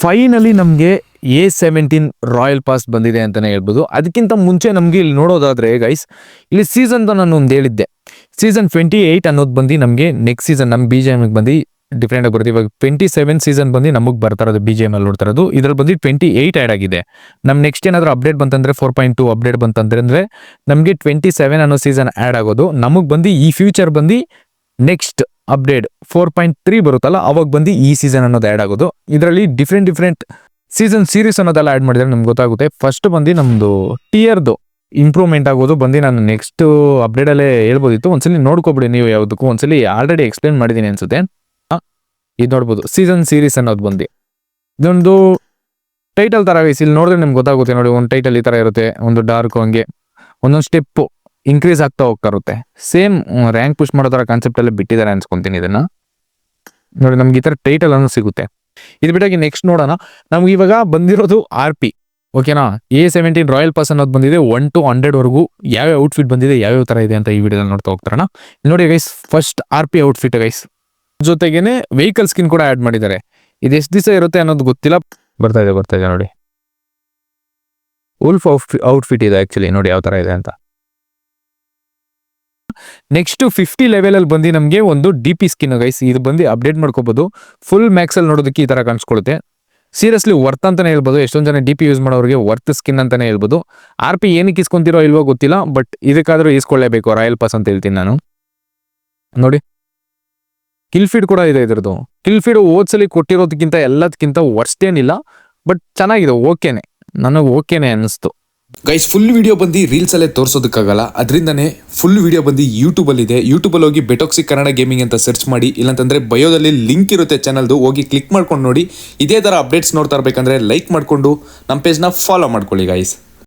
Finally ನಮಗೆ A17 royal pass ಬಂದಿದೆ ಅಂತಲೇ ಹೇಳ್ಬೋದು. ಅದಕ್ಕಿಂತ ಮುಂಚೆ ನಮಗೆ ಇಲ್ಲಿ ನೋಡೋದಾದರೆ ಗೈಸ್, ಇಲ್ಲಿ ಸೀಸನ್ದು ನಾನು ಒಂದು ಹೇಳಿದ್ದೆ, ಸೀಸನ್ 28 ಅನ್ನೋದು ಬಂದು ನಮಗೆ ನೆಕ್ಸ್ಟ್ ಸೀಸನ್ ನಮ್ಮ BGMಗೆ ಬಂದು ಡಿಫ್ರೆಂಟಾಗಿ ಬರುತ್ತೆ. ಇವಾಗ 27 ಸೀಸನ್ ಬಂದು ನಮಗೆ ಬರ್ತಾರದು BGM ಅಲ್ಲಿ ನೋಡ್ತಾರದು. ಇದ್ರಲ್ಲಿ ಬಂದು 28 ಆ್ಯಡ್ ಆಗಿದೆ. ನಮ್ಮ ನೆಕ್ಸ್ಟ್ ಏನಾದರೂ ಅಪ್ಡೇಟ್ ಬಂತಂದರೆ 4.2 ಅಪ್ಡೇಟ್ ಬಂತಂದ್ರೆ ನಮಗೆ 27 ಅನ್ನೋ ಸೀಸನ್ ಆ್ಯಡ್ ಆಗೋದು. ನಮಗೆ ಬಂದು ಈ ಫ್ಯೂಚರ್ ಬಂದು ನೆಕ್ಸ್ಟ್ ಅಪ್ಡೇಟ್ 4.3 ಬರುತ್ತಲ್ಲ, ಅವಾಗ ಬಂದು ಈ ಸೀಸನ್ ಅನ್ನೋದು ಆ್ಯಡ್ ಆಗೋದು. ಇದರಲ್ಲಿ ಡಿಫ್ರೆಂಟ್ ಸೀಸನ್ ಸೀರೀಸ್ ಅನ್ನೋದೆಲ್ಲ ಆ್ಯಡ್ ಮಾಡಿದ್ರೆ ನಮ್ಗೆ ಗೊತ್ತಾಗುತ್ತೆ. ಫಸ್ಟ್ ಬಂದು ನಮ್ಮದು ಟಿಯರ್ದು ಇಂಪ್ರೂವ್ಮೆಂಟ್ ಆಗೋದು ಬಂದು ನಾನು ನೆಕ್ಸ್ಟ್ ಅಪ್ಡೇಟಲ್ಲೇ ಹೇಳ್ಬೋದಿತ್ತು. ಒಂದ್ಸಲಿ ನೋಡ್ಕೊಬಿಡಿ ನೀವು, ಯಾವುದಕ್ಕೂ ಒಂದ್ಸಲಿ ಆಲ್ರೆಡಿ ಎಕ್ಸ್ಪ್ಲೇನ್ ಮಾಡಿದ್ದೀನಿ ಅನ್ಸುತ್ತೆ. ಇದು ನೋಡ್ಬೋದು ಸೀಸನ್ ಸೀರೀಸ್ ಅನ್ನೋದು ಬಂದು ಇದೊಂದು ಟೈಟಲ್ ಥರ ಗೈಸ್. ಇಲ್ಲಿ ನೋಡಿದ್ರೆ ನಿಮ್ಗೆ ಗೊತ್ತಾಗುತ್ತೆ ನೋಡಿ, ಒಂದು ಟೈಟಲ್ ಈ ಥರ ಇರುತ್ತೆ, ಒಂದು ಡಾರ್ಕ್, ಹಂಗೆ ಒಂದೊಂದು ಸ್ಟೆಪ್ಪು ಇನ್ಕ್ರೀಸ್ ಆಗ್ತಾ ಹೋಗ್ತಾ ಇರುತ್ತೆ. ಸೇಮ್ ರ್ಯಾಂಕ್ ಪುಷ್ ಮಾಡೋ ಥರ ಕಾನ್ಸೆಪ್ಟಲ್ಲೇ ಬಿಟ್ಟಿದ್ದಾರೆ ಅನ್ಸ್ಕೊತೀನಿ. ಇದನ್ನು ನೋಡಿ ನಮ್ಗೆ ಈ ಥರ ಟೈಟಲ್ ಅನ್ನೋ ಸಿಗುತ್ತೆ. ಇದು ಬಿಟ್ಟಾಗಿ ನೆಕ್ಸ್ಟ್ ನೋಡೋಣ. ನಮ್ಗೆ ಇವಾಗ ಬಂದಿರೋದು RP, ಓಕೆನಾ. A17 ರಾಯಲ್ ಪಾಸ್ ಅನ್ನೋದು ಬಂದಿದೆ 1 to 100 ಯಾವ್ಯಾವ ಔಟ್ಫಿಟ್ ಬಂದಿದೆ, ಯಾವ್ಯಾವ ಥರ ಇದೆ ಅಂತ ಈ ವಿಡಿಯೋದಲ್ಲಿ ನೋಡ್ತಾ ಹೋಗ್ತಾರಣ. ನೋಡಿ guys, first RP outfit guys, ಜೊತೆಗೇನೆ ವೆಹಿಕಲ್ ಸ್ಕಿನ್ ಕೂಡ ಆ್ಯಡ್ ಮಾಡಿದ್ದಾರೆ. ಇದು ಎಷ್ಟು ದಿವಸ ಇರುತ್ತೆ ಅನ್ನೋದು ಗೊತ್ತಿಲ್ಲ. ಬರ್ತಾ ಇದೆ ನೋಡಿ, ಉಲ್ಫ್ ಔಟ್ಫಿಟ್ ಇದೆ ಆ್ಯಕ್ಚುಲಿ. ನೋಡಿ ಯಾವ ಥರ ಇದೆ ಅಂತ. ನೆಕ್ಸ್ಟ್ 50 ಲೆವೆಲಲ್ಲಿ ಬಂದು ನಮಗೆ ಒಂದು DP ಸ್ಕಿನ್ ಗೈಸ್. ಇದು ಬಂದು ಅಪ್ಡೇಟ್ ಮಾಡ್ಕೋಬೋದು. ಫುಲ್ ಮ್ಯಾಕ್ಸಲ್ಲಿ ನೋಡೋದಕ್ಕೆ ಈ ಥರ ಕಾಣಿಸ್ಕೊಳ್ಳುತ್ತೆ. ಸೀರಿಯಸ್ಲಿ ವರ್ತ್ ಅಂತಲೇ ಹೇಳ್ಬೋದು. ಎಷ್ಟೊಂದು ಜನ DP ಯೂಸ್ ಮಾಡೋರಿಗೆ ವರ್ತ್ ಸ್ಕಿನ್ ಅಂತಲೇ ಹೇಳ್ಬೋದು. RP ಏನಕ್ಕೆ ಇಸ್ಕೊಂತಿರೋ ಇಲ್ವೋ ಗೊತ್ತಿಲ್ಲ, ಬಟ್ ಇದಕ್ಕಾದರೂ ಇಸ್ಕೊಳ್ಳೇಬೇಕು ರಾಯಲ್ ಪಾಸ್ ಅಂತ ಹೇಳ್ತೀನಿ ನಾನು. ನೋಡಿ ಕಿಲ್ ಫೀಡ್ ಕೂಡ ಇದೆ ಇದ್ರದ್ದು. ಕಿಲ್ ಫೀಡ್ ಓದ್ಸಲಿ ಕೊಟ್ಟಿರೋದಕ್ಕಿಂತ ಎಲ್ಲದಕ್ಕಿಂತ ವರ್ಸ್ಟ್ ಏನಿಲ್ಲ, ಬಟ್ ಚೆನ್ನಾಗಿದೆ, ಓಕೆನೆ, ನನಗೆ ಓಕೆನೆ ಅನ್ನಿಸ್ತು. ಗೈಸ್, ಫುಲ್ ವಿಡಿಯೋ ಬಂದು ರೀಲ್ಸಲ್ಲೇ ತೋರಿಸೋದಕ್ಕಾಗಲ್ಲ, ಅದರಿಂದನೇ ಫುಲ್ ವಿಡಿಯೋ ಬಂದು ಯೂಟ್ಯೂಬಲ್ಲಿದೆ. ಯೂಟ್ಯೂಬಲ್ಲಿ ಹೋಗಿ ಬೆಟಾಕ್ಸಿ ಕನ್ನಡ ಗೇಮಿಂಗ್ ಅಂತ ಸರ್ಚ್ ಮಾಡಿ, ಇಲ್ಲಾಂತಂದರೆ ಬಯೋದಲ್ಲಿ ಲಿಂಕ್ ಇರುತ್ತೆ ಚಾನಲ್ದು, ಹೋಗಿ ಕ್ಲಿಕ್ ಮಾಡ್ಕೊಂಡು ನೋಡಿ. ಇದೇ ಥರ ಅಪ್ಡೇಟ್ಸ್ ನೋಡ್ತಾ ಇರಬೇಕಂದ್ರೆ ಲೈಕ್ ಮಾಡಿಕೊಂಡು ನಮ್ಮ ಪೇಜ್ನ ಫಾಲೋ ಮಾಡ್ಕೊಳ್ಳಿ ಗೈಸ್.